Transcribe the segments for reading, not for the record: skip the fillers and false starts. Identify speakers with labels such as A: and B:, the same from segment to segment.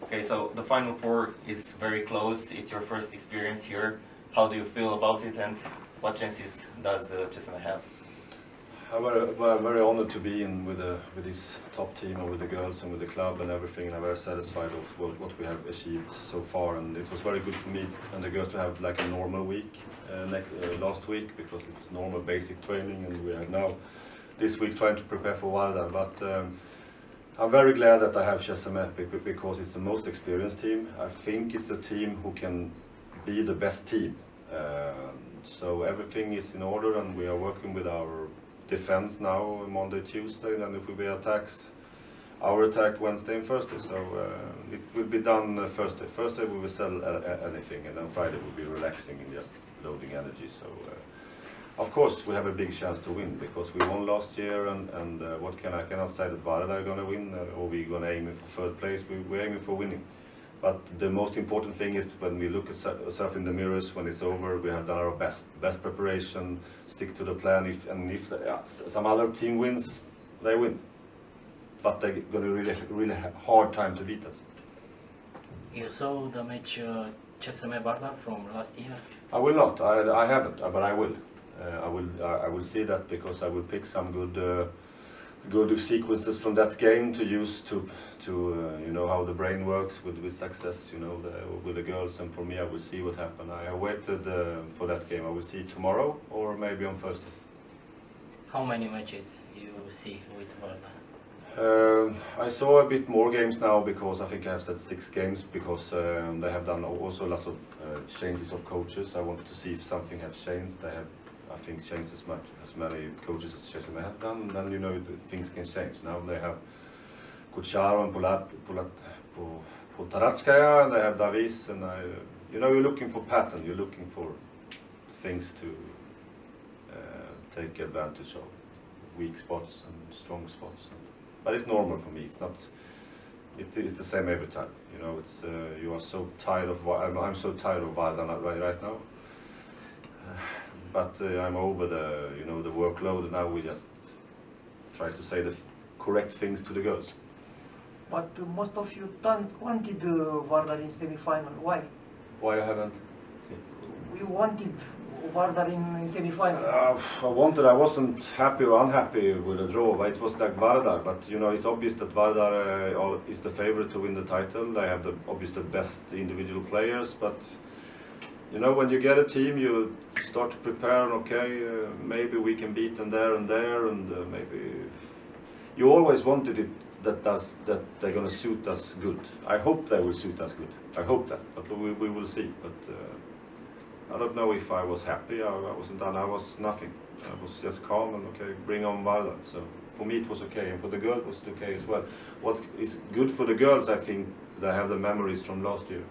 A: Okay, so the Final Four is very close. It's your first experience here. How do you feel about it, and what chances does CSM have?
B: I'm very honored to be in with this top team and with the girls and with the club and everything, and I'm very satisfied with what we have achieved so far. And it was very good for me and the girls to have like a normal week last week, because it was normal basic training, and we are now this week trying to prepare for Vardar. But I'm very glad that I have CSM because it's the most experienced team. I think it's a team who can be the best team. So everything is in order, and we are working with our defense now Monday, Tuesday, and then it will be our attack Wednesday and Thursday. So it will be done Thursday. Thursday we will sell anything, and then Friday will be relaxing and just loading energy. So of course we have a big chance to win, because we won last year, and what I cannot say that Vardar are going to win, or we're going to aim for third place. We're aiming for winning. But the most important thing is when we look at ourselves in the mirrors when it's over, we have done our best preparation, stick to the plan. If some other team wins, they win. But they're going to really hard time to beat us.
C: You saw the match CSM Vardar from last year?
B: I will not. I haven't, but I will. I will see that, because I will pick some good sequences from that game to use to you know how the brain works with success, you know, with the girls. And for me, I will see what happened. I waited for that game. I will see tomorrow or maybe on Thursday.
C: How many matches you see with Vardar?
B: I saw a bit more games now, because I think I have said 6 games, because they have done also lots of changes of coaches. I wanted to see if something has changed. They have, I think, changed as many coaches as CSM have done, and then you know things can change. Now they have Kucharo and Potaratskaya, and they have Davis, and you know, you're looking for pattern. You're looking for things to take advantage of, weak spots and strong spots. But it's normal for me. It's not. It's the same every time. You know, it's you are so tired of. I'm so tired of Vardar right now. But I'm over the workload, and now we just try to say the correct things to the girls.
D: But most of you wanted Vardar in semi-final. Why?
B: Why I haven't?
D: We wanted Vardar in semi-final.
B: I wasn't happy or unhappy with the draw, but it was like Vardar. But you know, it's obvious that Vardar is the favorite to win the title. They have obviously the best individual players, but you know, when you get a team, you start to prepare, and okay, maybe we can beat them there, and maybe you always wanted it that they're going to suit us good. I hope they will suit us good. I hope that, but we will see. But I don't know if I was happy. I wasn't done. I was nothing. I was just calm and okay, bring on Vardar. So for me it was okay, and for the girls it was okay as well. What is good for the girls, I think, they have the memories from last year.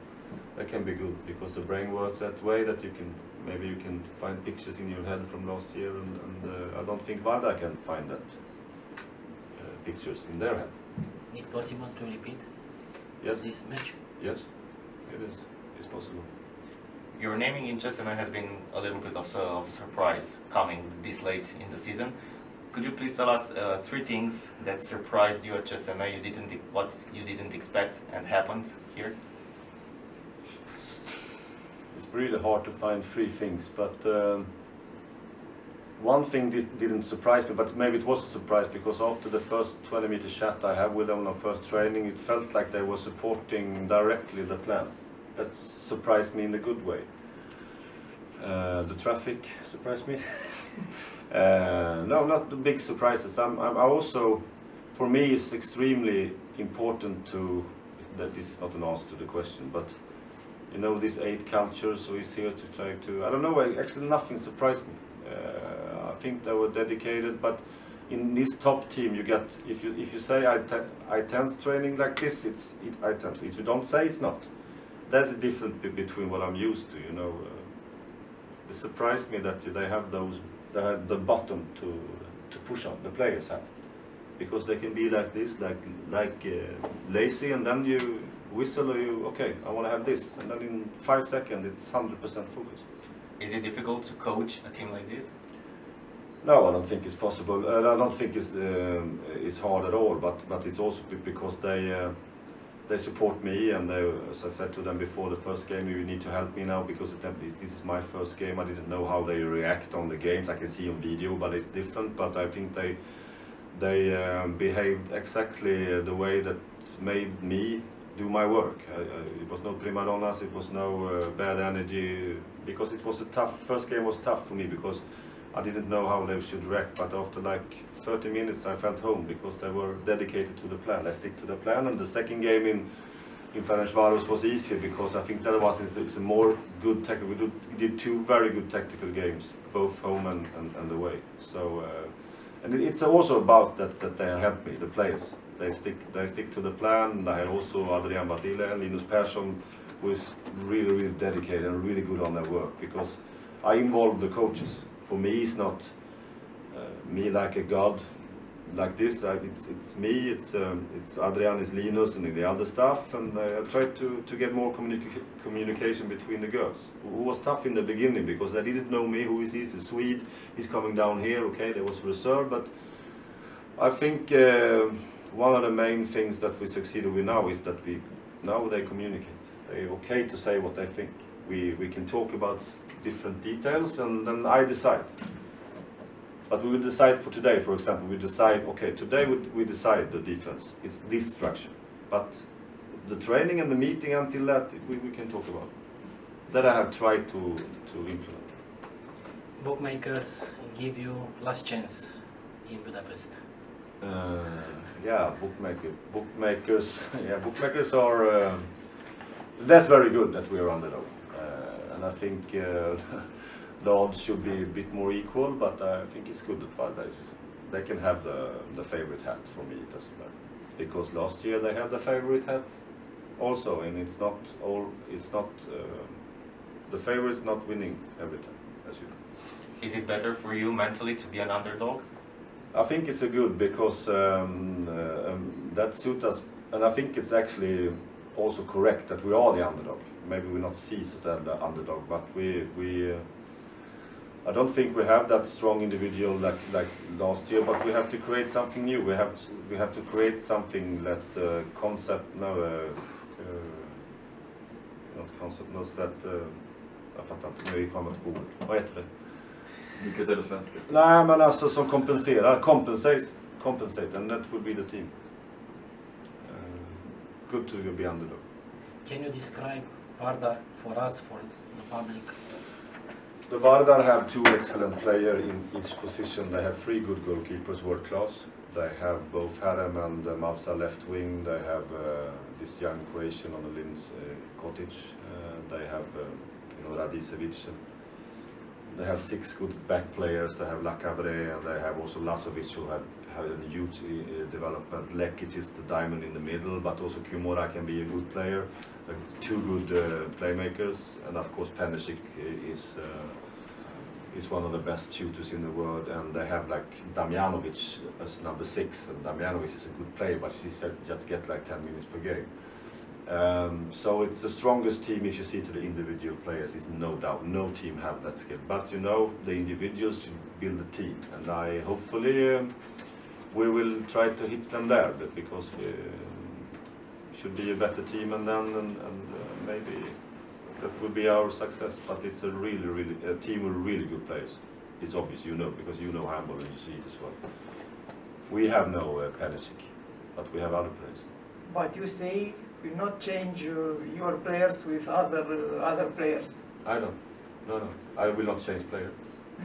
B: That can be good, because the brain works that way, that maybe you can find pictures in your head from last year, and I don't think Vardar can find that pictures in their head.
C: It's possible to repeat this match?
B: Yes, it is. It's possible.
A: Your naming in CSM has been a little bit of a surprise coming this late in the season. Could you please tell us 3 things that surprised you at CSM, what you didn't expect and happened here?
B: It's really hard to find 3 things, but one thing didn't surprise me, but maybe it was a surprise, because after the first 20-meter chat I had with them on first training, it felt like they were supporting directly the plan. That surprised me in a good way. The traffic surprised me. No, not the big surprises. I also, for me, it's extremely important that this is not an answer to the question, but you know, these 8 cultures, so he's here to try to, I don't know, actually nothing surprised me. I think they were dedicated, but in this top team you get, if you say I tense training like this, it's I tense. If you don't say, it's not. That's the difference between what I'm used to, you know. It surprised me that they have the bottom to push on, the players have. Because they can be like this, like lazy, and then you whistle, or okay, I want to have this, and then in 5 seconds it's 100% focus.
A: Is it difficult to coach a team like this?
B: No, I don't think it's possible. I don't think it's hard at all, but it's also because they support me, and they, as I said to them before the first game, you need to help me now because this is my first game. I didn't know how they react on the games. I can see on video, but it's different. But I think they behaved exactly the way that made me do my work. It was no prima donnas, it was no bad energy, because it was a tough, first game was tough for me because I didn't know how they should react, but after like 30 minutes I felt home because they were dedicated to the plan. They stick to the plan, and the second game in Final4 was easier because I think that was it's a more good technical. We did two very good tactical games, both home and away. So and it's also about that they help me, the players. They stick to the plan. And I have also Adrian Basile and Linus Persson, who is really dedicated and really good on their work, because I involve the coaches. For me, it's not me like a god like this. It's me, it's Adrian, it's Linus, and the other staff, and I try to get more communication between the girls. Who was tough in the beginning because they didn't know me. Who is he? He's a Swede. He's coming down here. Okay, there was reserve, but I think one of the main things that we succeeded with now is that now they communicate. They're okay to say what they think. We can talk about different details, and then I decide. But we will decide for today, for example, we decide, okay, today we decide the defense. It's this structure. But the training and the meeting until that, we can talk about. That I have tried to implement.
C: Bookmakers give you last chance in Budapest.
B: Yeah, bookmakers. Yeah, bookmakers are. That's very good that we are underdog, and I think the odds should be a bit more equal. But I think it's good that they can have the favorite hat. For me, it doesn't matter, because last year they had the favorite hat also, and it's not all. It's not the favorite's not winning every time, as you know.
A: Is it better for you mentally to be an underdog?
B: I think it's a good because that suits us, and I think it's actually also correct that we are the underdog. Maybe we not see the underdog, but I don't think we have that strong individual like last year. But we have to create something new. We have to create something that concept. No, not concept. No, that. Jag fattar inte. Nu kommer jag inte på. Vad heter det?
E: Vilket är det svenska?
B: Nej, men alltså som kompenserar. Compensate, and that would be the team. Good to be underdog.
C: Can you describe Vardar for us, for the public?
B: The Vardar have two excellent players in each position. They have three good goalkeepers, world class. They have both Harem and Mavsa left wing. They have this young Croatian on the Linz Kotic. They have Radicevic. They have six good back players. They have Lakabre, and they have also Lasovic, who have a huge development. Lekic is the diamond in the middle, but also Kumora can be a good player. Two good playmakers, and of course Penisic is one of the best shooters in the world. And they have like Damjanovic as number 6, and Damjanovic is a good player, but she said just get like 10 minutes per game. So it's the strongest team if you see to the individual players, is no doubt. No team have that skill, but you know, the individuals should build a team, and I hopefully we will try to hit them there, but because we should be a better team, and maybe that will be our success. But it's a really a team with really good players. It's obvious, you know, because you know handball and you see it as well. We have no Penisic, but we have other players.
D: But you say will not change your players with other players.
B: I don't. No. I will not change player.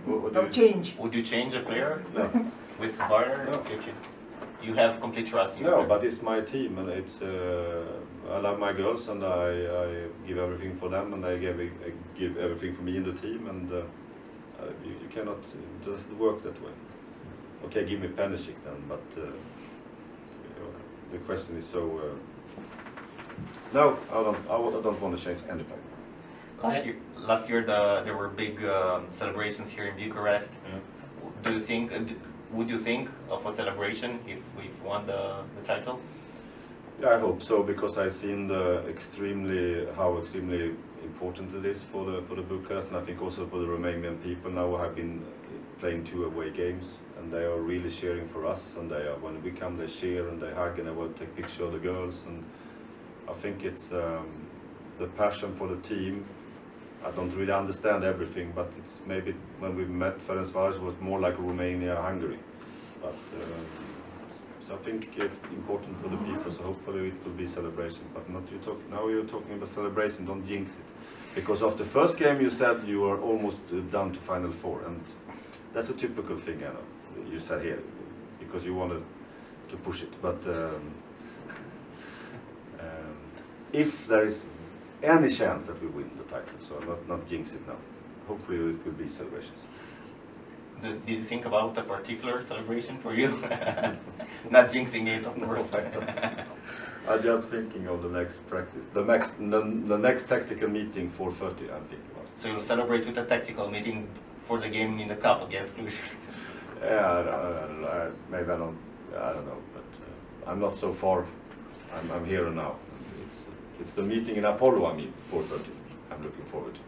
D: Don't change.
A: Would you change a player
B: No.
A: with Vardar?
B: No.
A: If you have complete trust in your
B: No,
A: players?
B: but it's my team, and it's. I love my girls, and I give everything for them, and I give everything for me in the team, and you cannot. It doesn't work that way. Okay, give me Penisic then, but the question is so. No, I don't want to change any player.
A: Last year there were big celebrations here in Bucharest.
B: Yeah.
A: Would you think of a celebration if we've won the title?
B: Yeah, I hope so, because I've seen how extremely important it is for the Bucharest, and I think also for the Romanian people. Now I have been playing 2 away games, and they are really cheering for us. And when we come, they cheer and they hug, and they will take picture of the girls. And I think it's the passion for the team. I don't really understand everything, but it's maybe when we met Ferencváros it was more like Romania, Hungary. But so I think it's important for the people. So hopefully it will be celebration. But not you talk now. You're talking about celebration. Don't jinx it, because of the first game you said you were almost down to Final 4, and that's a typical thing. I know you said here because you wanted to push it, but. If there is any chance that we win the title, so not jinx it now. Hopefully it will be celebrations.
A: Did you think about a particular celebration for you? Not jinxing it, of course.
B: I'm just thinking of the next practice, the next tactical meeting, 4:30. I'm thinking about.
A: So you'll celebrate with a tactical meeting for the game in the cup against Cluj.
B: Yeah, maybe I don't know, but I'm not so far. I'm here and now. It's the meeting in Apollo. I mean, 4:30. I'm looking forward to.